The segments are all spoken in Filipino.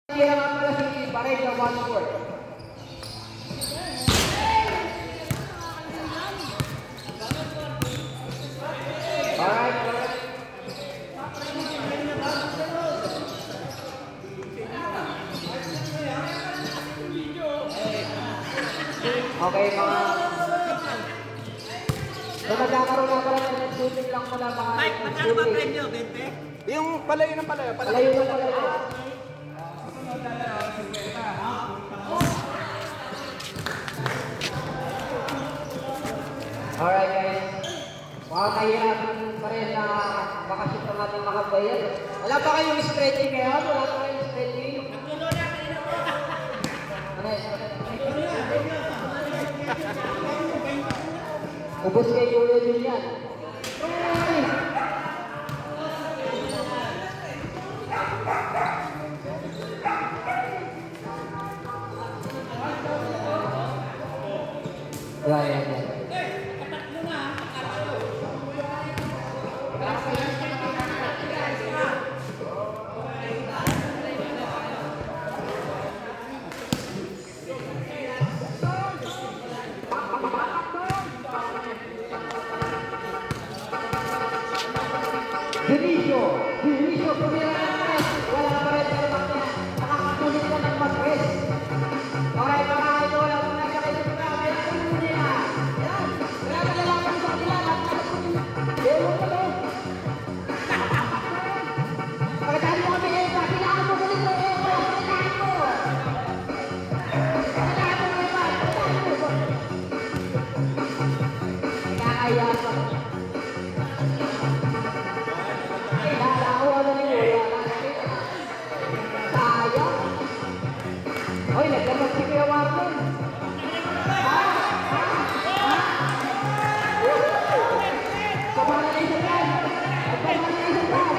Kaya nga pala si Barek na 1-4. Alright. Okay, mga... So, nagkakaroon na pala ng shooting lang pala mga... Mike, magkano ba premyo? 20? Yung palayo ng palayo. Palayo na palayo. Alright guys, makakahirapan pa rin na makashoot ang ating mga player. Wala pa kayong stretching ngayon? Wala pa kayong stretching? Ubus kay Kuya din yan. Yeah. Dionisio pumira ng press. Wala pa rin sa lamang niya. Nakakapulit na ng mag-press. Okay, mga idol, ang mga sakay sa mga may nakunin niya. Yan, wala na lalaman sa kanila. Ewan ka doon. Pagkatali mo kami Eva, kailangan mo kulit na Eva. Pagkatali mo. Pagkatali mo Eva, pagkatali mo. Kaya pa. Oy, nagkamot si Kuya Warren. Kumana na isang yan. Kumana na isang yan.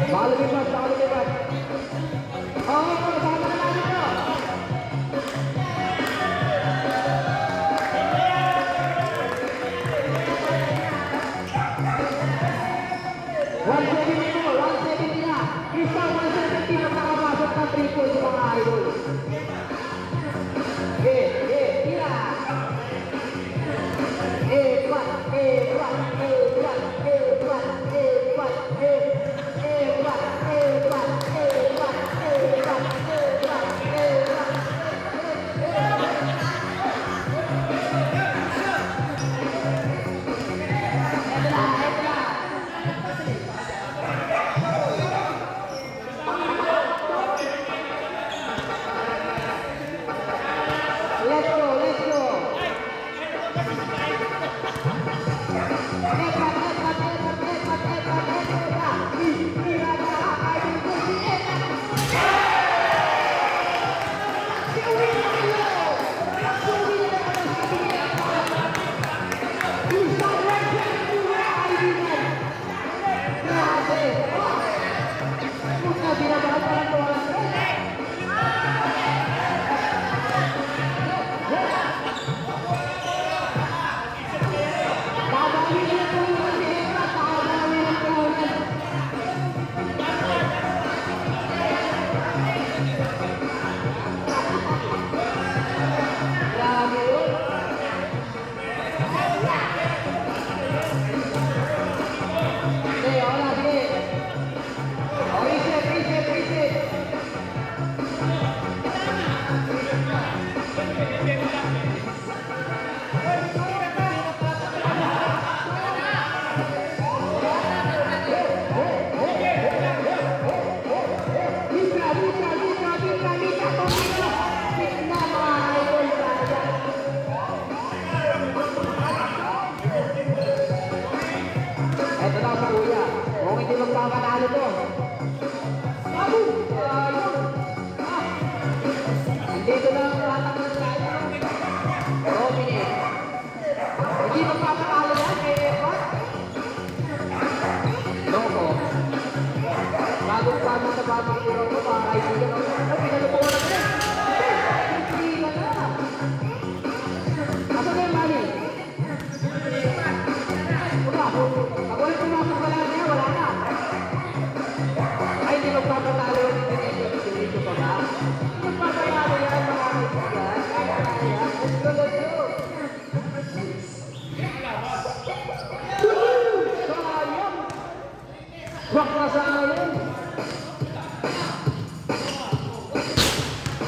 Balikan. Oh, sama na natin ito. $170 na. Isa 170 na nakapasok ng 3 points mga idol. Tira. bagong pagod sa bagong hero mo, mga kaibigan. Ay, pinalukuhan na rin. Hindi ka na. Asa na yung mali? Wala. Pag wala pumasok ka lang niya, wala na. Ay, hindi magpapatalo yung dito pa ba? Magpapatalo yan, mga kaibigan. Let's go, let's go. Sayang. Wak na sayang.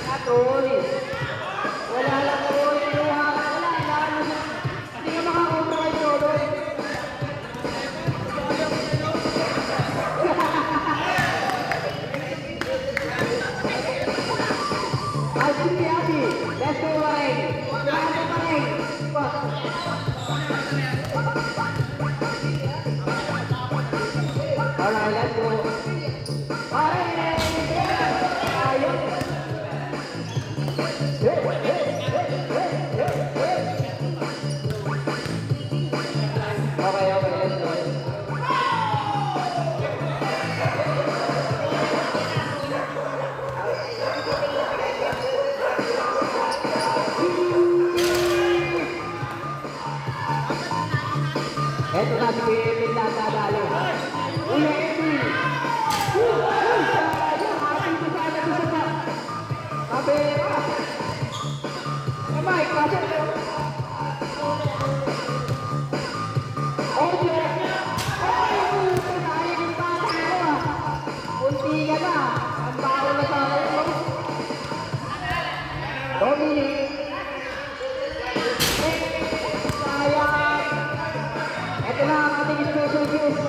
Atoy. Wala lang ako. Kinuha ka na. Ilaan mo siya. Hindi ka makakontra kay Chodoy. Ay, sige, Abi. Let's go, Wareng. Kailangan mo pa rin. Alright, let's go. Wareng! Ayun. Hey, hey, hey, hey, hey, hey. Okay, let's go. Eto na si Kuya Emil na dadalo. Kuya Emil! Sayang! Ating ko sana gusto pa. Kabera! Kamay, kasya ko. Ojo! Ay! Sayang yung bata ko ah. Kunti ka na. Ang bago na sa akin mo. Dominic! Sayang! Ito na ang ating special guest.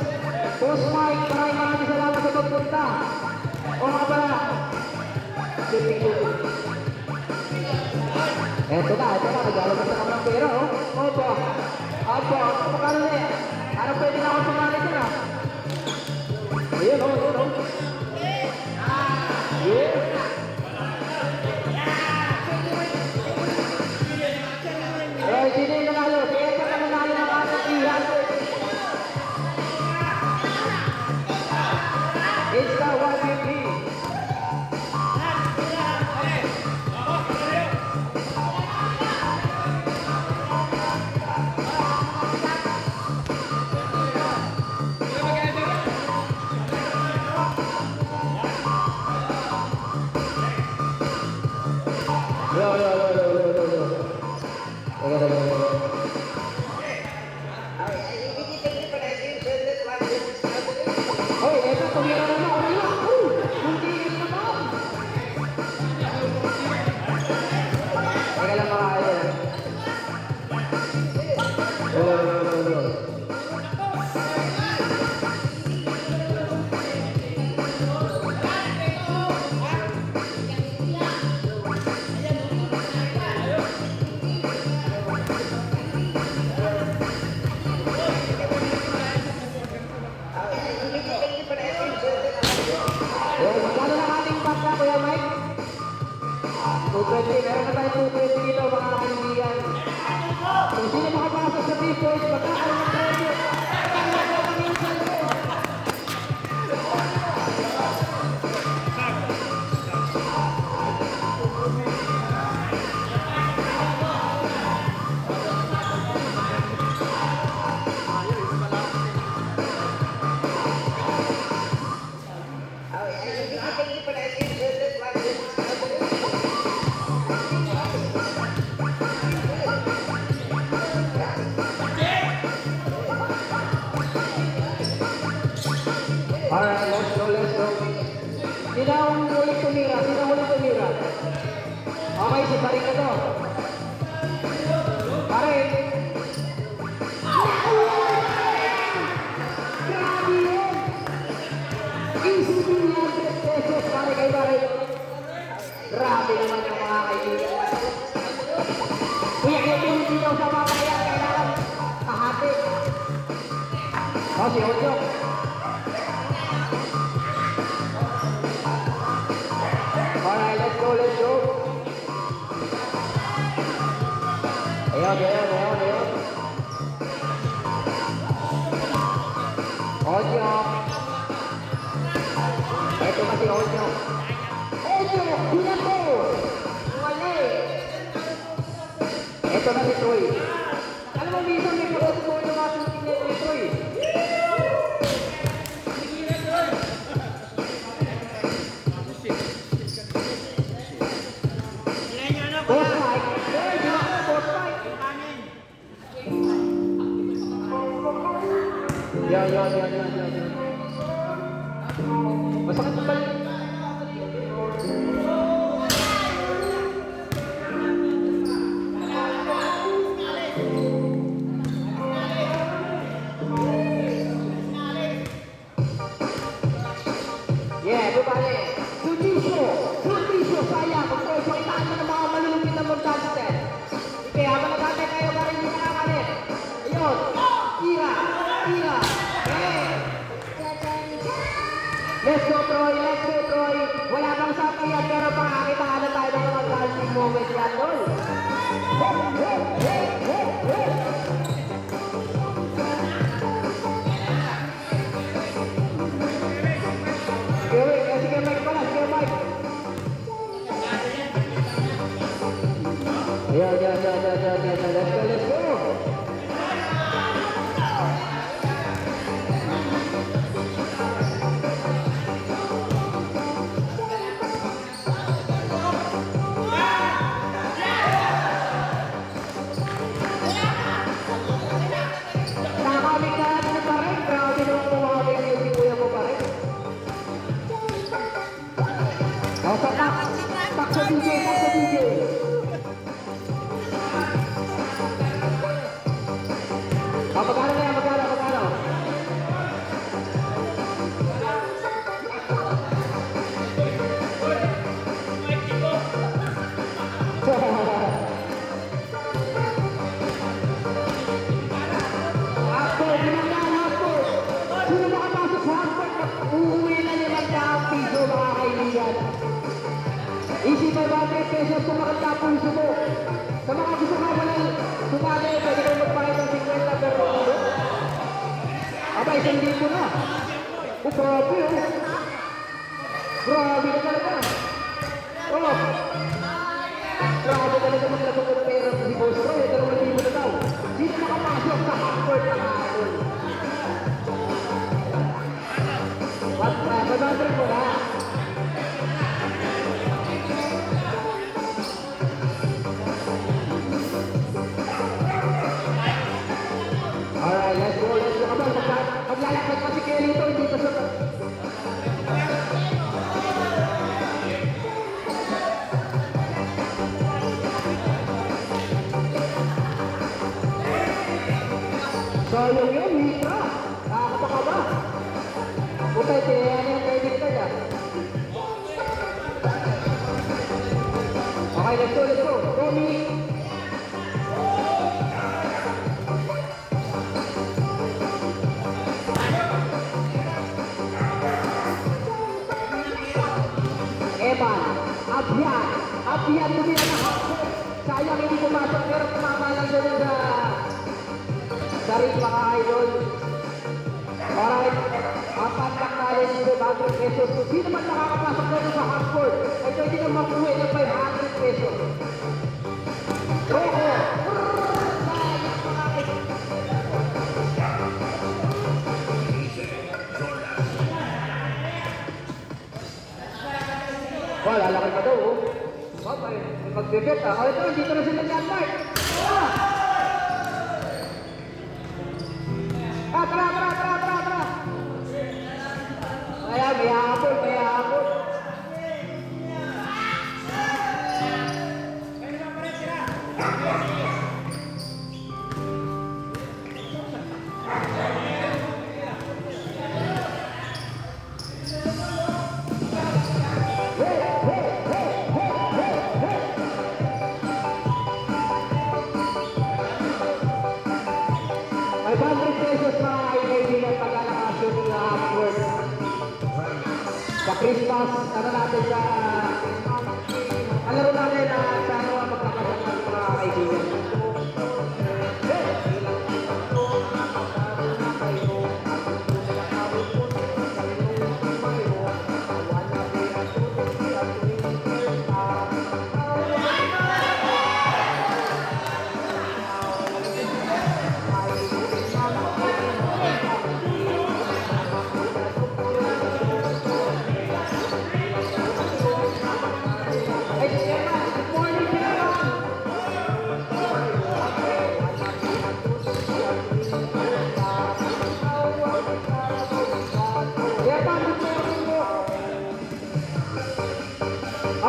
Boss Mike, maraming salamat sa pagpunta. O nga pala. Ito na, naglalabas na kami ng pera, oh. Opo. Opo, magkano na yan? Ano pwede na ako sumali dyan, ah? Ayun, oh, ayun, oh. Yeah. Eh, sino yung nanalo? Kaya pa na nanalo ng ating ihan. It's the 150. Meron na tayo 220 dito mga kaibigan. Kung sino makapasok sa 3 points, magkakaroon ng premyo. Alright, let's go, let's go. Sino ang ulit tumira? Sino ang ulit tumira? Okay, si Paring na to. Paring! Grabe yun! Easy 300 pesos pare kay Paring. Grabe naman yung mga kaibigan. Kuya, kaya hindi daw sa mga kaya kailangan kahati. O, si Ojo. Alright, let's go, let's go. Ayun. Ojo. Onyo. Onyo, Binato. Wale. Ito na si Troy. Alam mo, minsan may pagod mo yung mga shooting niya ni Troy. Boss Mike. Hey, di ba ako, Boss Mike? Yan. Masakit mo ba yun? Yeah, bubali. Sutisyo, sayang. Kung kayo pakitaan mo ng mga malulungkit na magdadite. Okay, habang natatay kayo pa rin yung nakakalit. Ayun. Tira. Hey. Let's go, Troy. Wala bang sapi yan, pero pangakitaan na tayo ng mga dancing moments yan, Troy. Sige, Mike pala. Ayan. Let's go. Tak sa DJ. Magkano na yan, magkano? Ako. Sino makapasok sa hotpot? Uuwi na 5,000 piso, mga kaibigan. Easy 500 pesos kung makatapuso mo. Sa mga gusto ka walang sumali, pwede kayo magpahit ng 50 per kilo. Aba, 1,000 na. Grabe, oh. Grabe na talaga. Oh. Grabe talaga maglagay ng pera si Boss Roy. 2,000 na daw. Sino makapasok sa hotpot ng hapon? 500 mo na. Alright, let's go. Maglalakad pa si Kelly ito, hindi pa sa... Sayang yun, Mitra. Nakakataka ba? Putay, ano yung credit card ah? Okay, let's go. Tommy. Evan, Abhian tumira na ako. Sayang hindi pumasok pero tumama lang doon sa ring mga idol. Alright, 4,500 pesos. Sino man nakakapasok doon sa hardcore ay pwede nang makuha ng 500 pesos. Roko! Wala, lalaki pa daw, oh. Mag-debet, ah. O, ito, dito na sila dyan, Mark. Tara. Ayan, may hapon. Sa Christmas, ano natin sa laro natin na sa mga magkakasama ng mga kaibigan.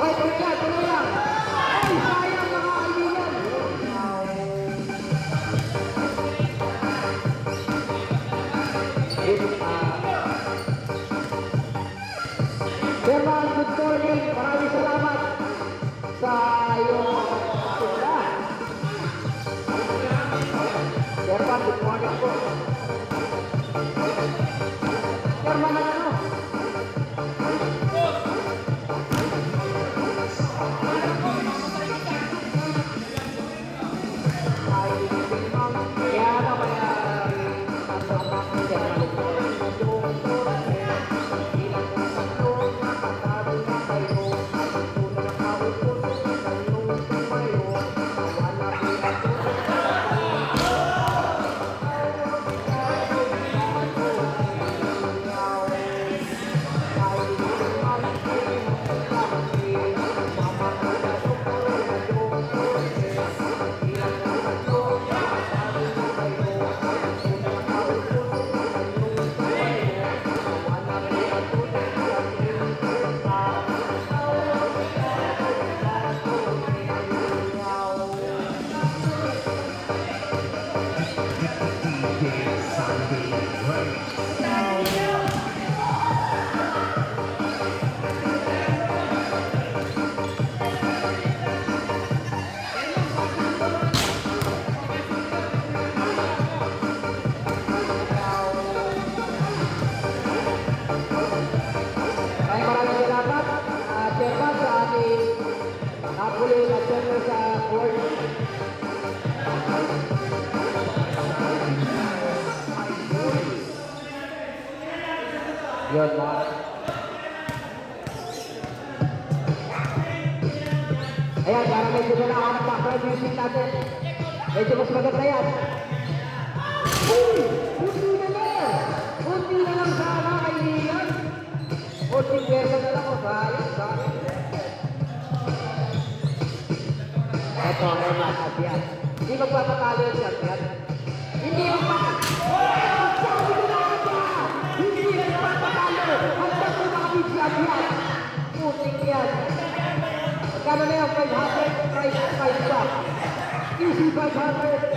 Okay, tuloy lang, tuloy lang. Ay, sayang mga kaibigan. Chairman, good morning. Maraming salamat sa iyong pagpunta. Chairman, good morning po. Chairman, ano? Yun mga. Ayan, para medyo na ako ng background music natin. Medyo mas maganda yan. Uy! Kunti na lang! Kunti na lang sana kaibigan. Kunting pwersa na lang o sayang. Ito ang mga Abian. Hindi magpapatalo yung Abian. Hindi magpapatalo! Sabi ko na Abian! Hindi magpapatalo! Hanggang kumapit si Abian! Puting yan! Magkano na yung 500? Price 5 pa. Easy 500.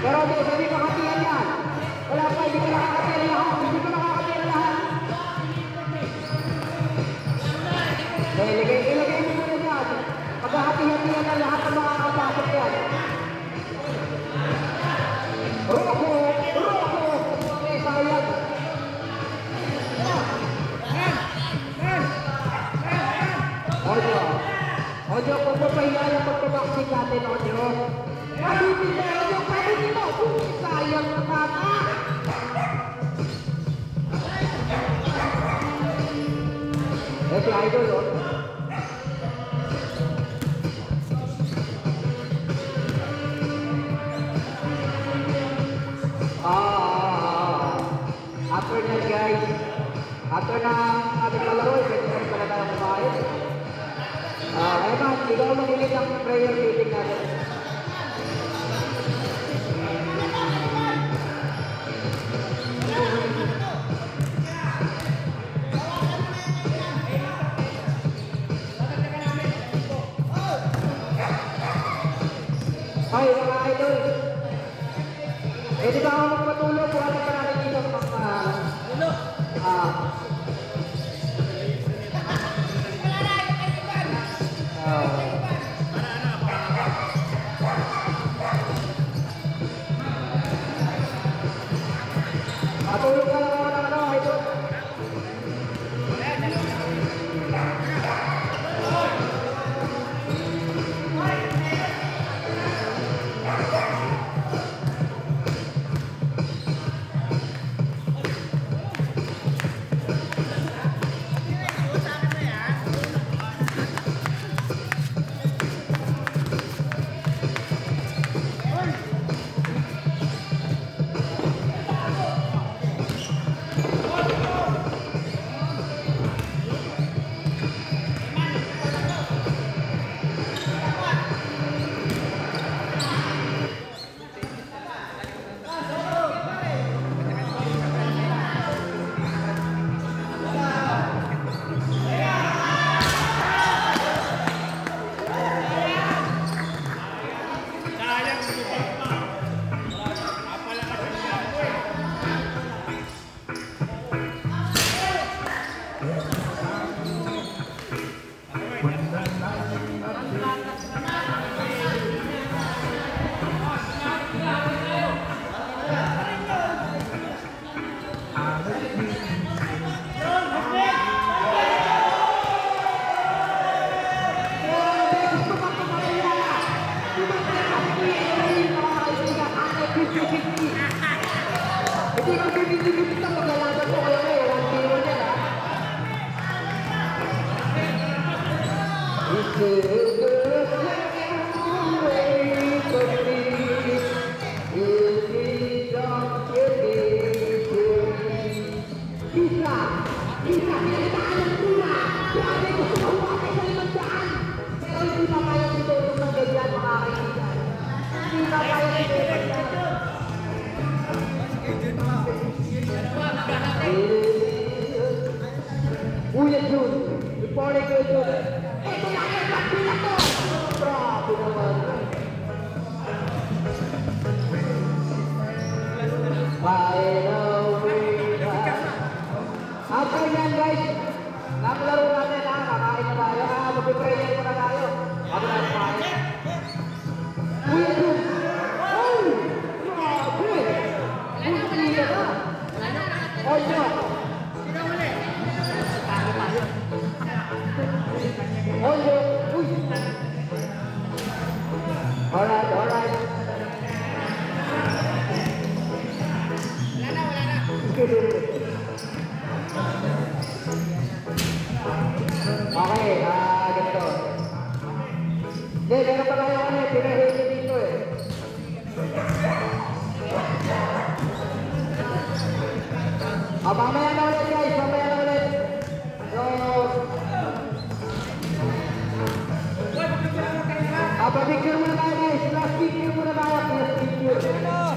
Pero hindi makatiyan yan. Wala pa, hindi ko nakakatiyan lahat. Hindi ko nakakatiyan lahat. Ilagay mo muna yan. Maghahati-hatiyan na lahat ng mga kapasok yan. Roko! Okay, sayang. Ojo, kung mapahiya yung pagpabaksin natin, Ojo. Pahitin mo, Ojo, pahitin mo. Sayang na bata. Si Idol, oh. After na guys, after na ating palaro, pwede na pala tayo kumain. Eman, ikaw mag-ilit ang prayer meeting natin. Ay, mga idol. Di ba ako magpatulog? Kung ano pa natin dito mga patulog ka lang ako ng ano, idol. Apa yan guys? Naglaro natin ha, kakain na tayo ha, mag-prayer muna tayo. Ako na tayo. Uy, yun! Oh! Grabe! Uy, hindi ka! Oh, yun! Oh, yun! Uy! Alright, alright. Okay, ganito. Hindi, meron pa tayo pinahili dito eh. Mamaya na ulit guys, mamaya na ulit. So, pa-picture muna tayo guys, last picture muna tayo, last picture.